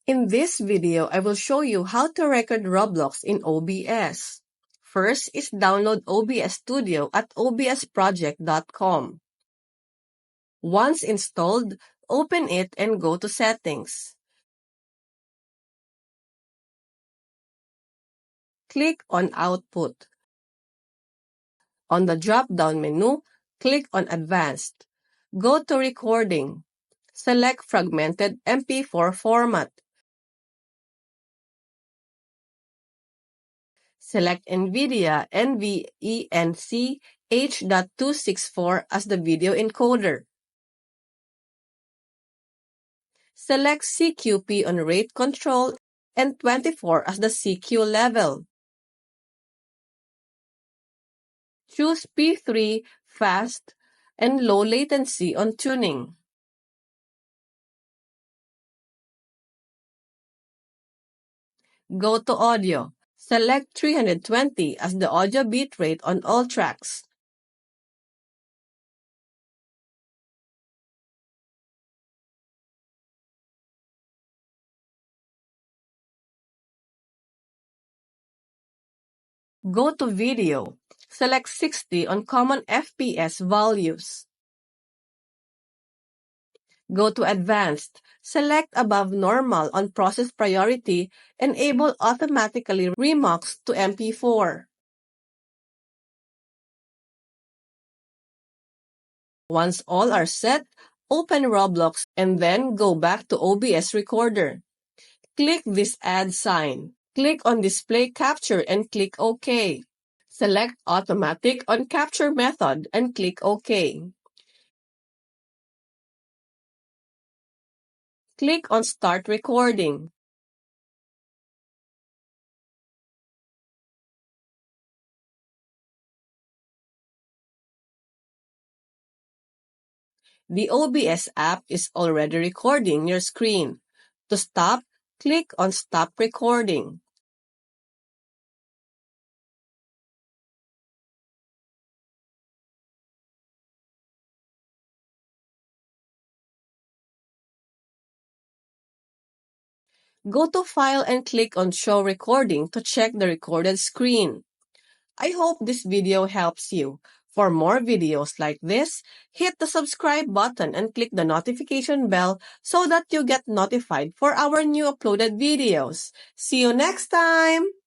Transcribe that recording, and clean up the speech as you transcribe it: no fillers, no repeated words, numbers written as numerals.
In this video, I will show you how to record Roblox in OBS. First is download OBS Studio at obsproject.com. Once installed, open it and go to Settings. Click on Output. On the drop-down menu, click on Advanced. Go to Recording. Select Fragmented MP4 format. Select NVIDIA NVENC H.264 as the video encoder. Select CQP on Rate Control and 24 as the CQ level. Choose P3 Fast and Low Latency on Tuning. Go to Audio. Select 320 as the audio bitrate on all tracks. Go to Video. Select 60 on common FPS values. Go to Advanced. Select Above Normal on Process Priority. Enable Automatically Remux to MP4. Once all are set, open Roblox and then go back to OBS Recorder. Click this add sign. Click on Display Capture and click OK. Select Automatic on Capture Method and click OK. Click on Start Recording. The OBS app is already recording your screen. To stop, click on Stop Recording. Go to File and click on Show Recording to check the recorded screen. I hope this video helps you. For more videos like this, hit the subscribe button and click the notification bell so that you get notified for our new uploaded videos. See you next time!